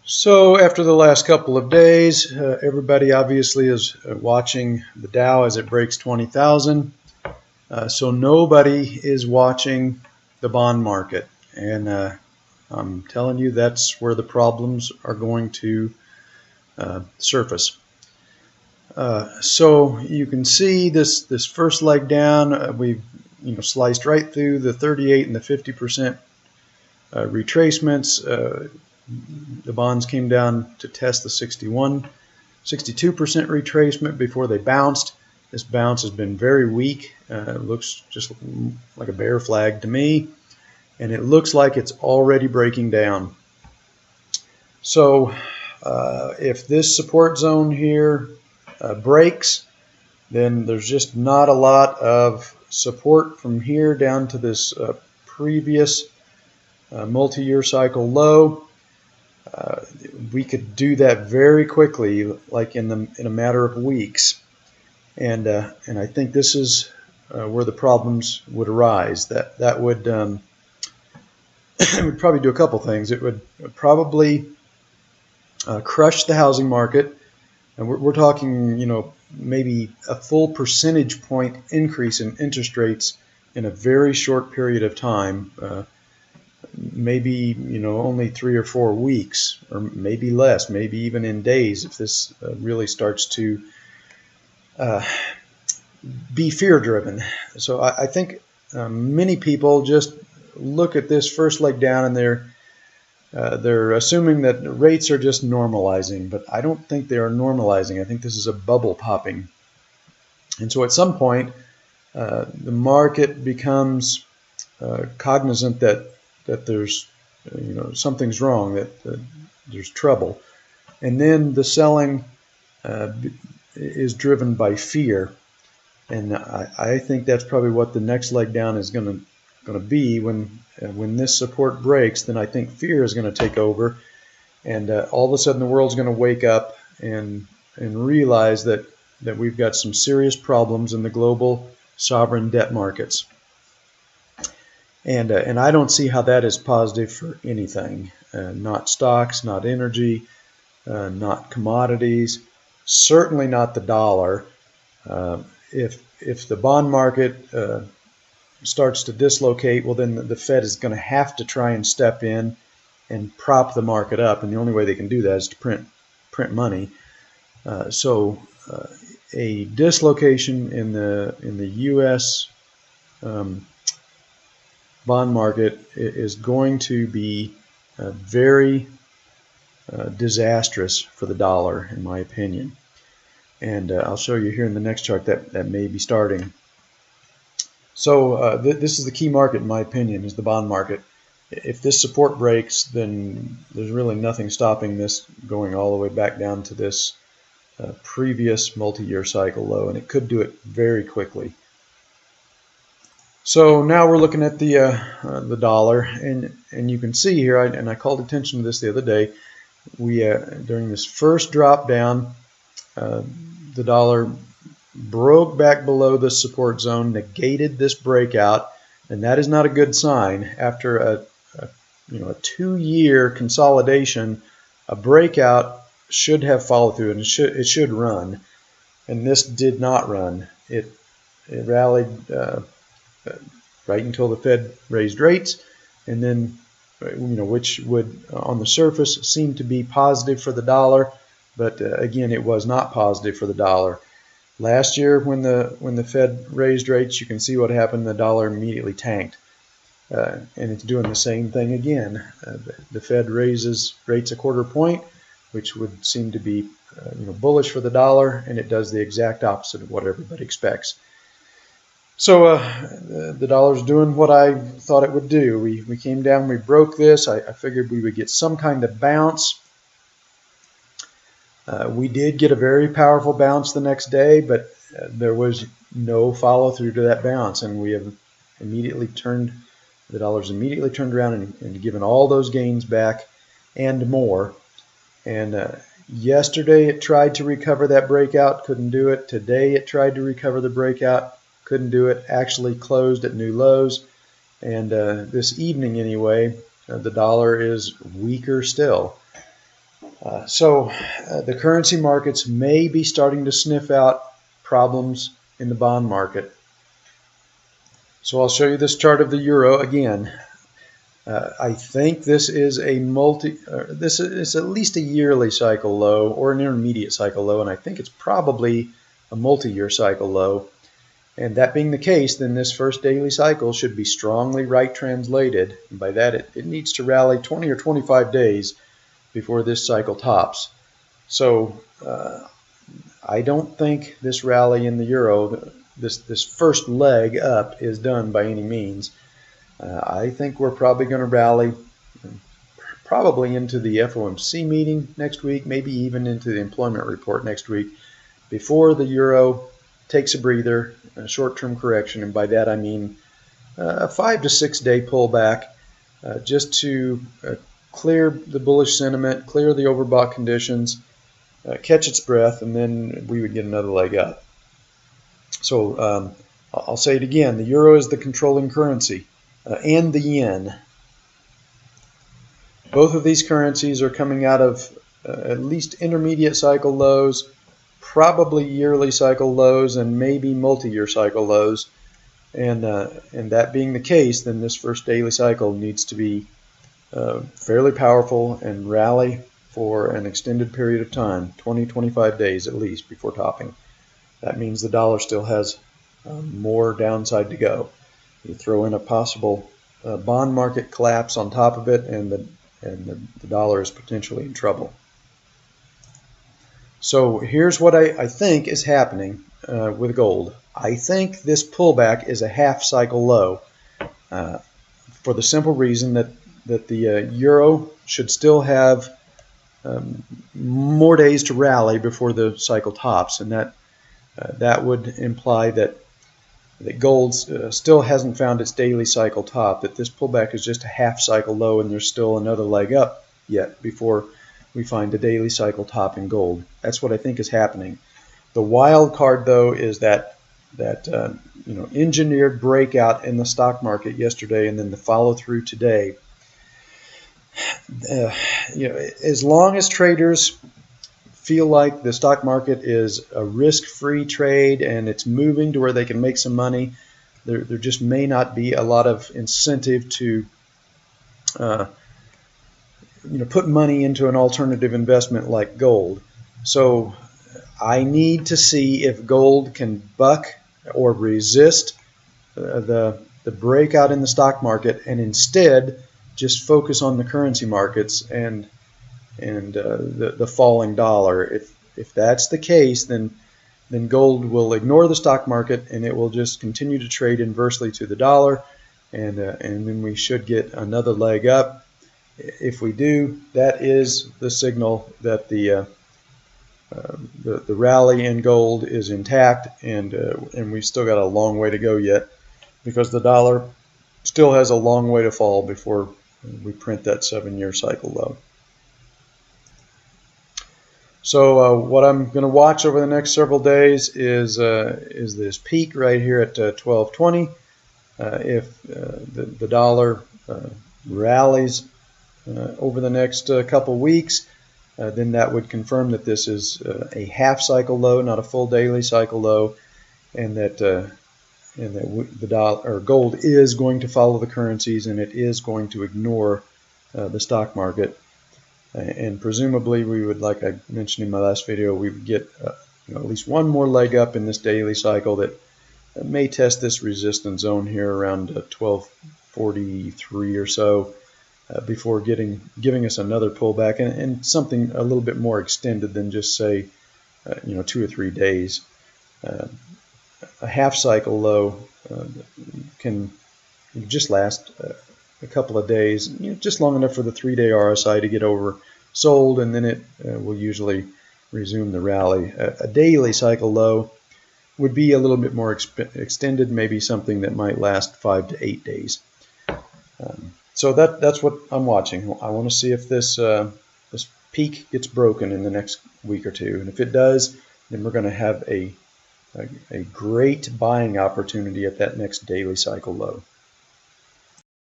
So after the last couple of days, everybody obviously is watching the Dow as it breaks 20,000. So nobody is watching the bond market. And I'm telling you, that's where the problems are going to surface. So you can see this first leg down, we've sliced right through the 38 and the 50% retracements. The bonds came down to test the 62% retracement before they bounced. This bounce has been very weak. It looks just like a bear flag to me, and it looks like it's already breaking down. So if this support zone here breaks, then there's just not a lot of support from here down to this previous multi-year cycle low. We could do that very quickly, like in a matter of weeks, and I think this is where the problems would arise. That would it would probably do a couple things. It would probably crush the housing market, and we're talking maybe a full percentage point increase in interest rates in a very short period of time. Maybe only 3 or 4 weeks, or maybe less, maybe even in days, if this really starts to be fear driven. So I think many people just look at this first leg down and they're assuming that rates are just normalizing, but I don't think they are normalizing. I think this is a bubble popping, and so at some point the market becomes cognizant that there's something's wrong, that there's trouble, and then the selling is driven by fear, and I think that's probably what the next leg down is going to be. When this support breaks, then I think fear is going to take over, and all of a sudden the world's going to wake up and realize that we've got some serious problems in the global sovereign debt markets. And I don't see how that is positive for anything. Not stocks, not energy, not commodities, certainly not the dollar. If the bond market starts to dislocate, well, then the Fed is going to have to try and step in and prop the market up, and the only way they can do that is to print money. So a dislocation in the U.S. Bond market is going to be very disastrous for the dollar, in my opinion. And I'll show you here in the next chart that may be starting. So this is the key market, in my opinion, is the bond market. If this support breaks, then there's really nothing stopping this going all the way back down to this previous multi-year cycle low, and it could do it very quickly. So now we're looking at the dollar, and you can see here, and I called attention to this the other day. We during this first drop down, the dollar broke back below the support zone, negated this breakout, and that is not a good sign. After a 2-year consolidation, a breakout should have follow through, and it should run, and this did not run. It rallied right until the Fed raised rates, and then which would on the surface seem to be positive for the dollar, but again, it was not positive for the dollar. Last year, when the Fed raised rates, you can see what happened. The dollar immediately tanked, and it's doing the same thing again. The Fed raises rates a quarter point, which would seem to be bullish for the dollar, and it does the exact opposite of what everybody expects. So the dollar's doing what I thought it would do. We came down, we broke this. I figured we would get some kind of bounce. We did get a very powerful bounce the next day, but there was no follow through to that bounce, and we have the dollar's immediately turned around and given all those gains back and more. And yesterday it tried to recover that breakout, couldn't do it. Today it tried to recover the breakout, couldn't do it. Actually closed at new lows, and this evening anyway, the dollar is weaker still. The currency markets may be starting to sniff out problems in the bond market. So I'll show you this chart of the euro again. I think this is this is at least a yearly cycle low or an intermediate cycle low, and I think it's probably a multi-year cycle low. And that being the case, then this first daily cycle should be strongly right translated. And by that, it needs to rally 20 or 25 days before this cycle tops. So I don't think this rally in the euro, this first leg up, is done by any means. I think we're probably going to rally probably into the FOMC meeting next week, maybe even into the employment report next week, before the euro takes a breather, a short-term correction, and by that I mean a 5 to 6 day pullback just to clear the bullish sentiment, clear the overbought conditions, catch its breath, and then we would get another leg up. So I'll say it again, the euro is the controlling currency, and the yen. Both of these currencies are coming out of at least intermediate cycle lows, probably yearly cycle lows, and maybe multi-year cycle lows. And that being the case, then this first daily cycle needs to be fairly powerful and rally for an extended period of time, 20-25 days at least, before topping. That means the dollar still has more downside to go. You throw in a possible bond market collapse on top of it, and the dollar is potentially in trouble. So here's what I think is happening with gold. I think this pullback is a half cycle low for the simple reason that the euro should still have more days to rally before the cycle tops, and that would imply that gold still hasn't found its daily cycle top, that this pullback is just a half cycle low and there's still another leg up yet before we find a daily cycle top in gold. That's what I think is happening. The wild card, though, is that engineered breakout in the stock market yesterday and then the follow through today. As long as traders feel like the stock market is a risk-free trade and it's moving to where they can make some money, there just may not be a lot of incentive to put money into an alternative investment like gold. So I need to see if gold can buck or resist the breakout in the stock market and instead just focus on the currency markets and the falling dollar. If that's the case, then gold will ignore the stock market and it will just continue to trade inversely to the dollar, and then we should get another leg up. If we do, that is the signal that the rally in gold is intact, and we've still got a long way to go yet, because the dollar still has a long way to fall before we print that 7-year cycle low. So what I'm going to watch over the next several days is this peak right here at 12.20. If the dollar rallies over the next couple weeks, then that would confirm that this is a half cycle low, not a full daily cycle low, and that the dollar or gold is going to follow the currencies and it is going to ignore the stock market. And presumably we would, like I mentioned in my last video, we would get at least one more leg up in this daily cycle that may test this resistance zone here around 1243 or so before giving us another pullback and something a little bit more extended than just say 2 or 3 days. A half cycle low can just last a couple of days, just long enough for the 3-day RSI to get oversold, and then it will usually resume the rally. A daily cycle low would be a little bit more extended, maybe something that might last 5 to 8 days. So that's what I'm watching. I want to see if this peak gets broken in the next week or two, and if it does, then we're going to have a great buying opportunity at that next daily cycle low.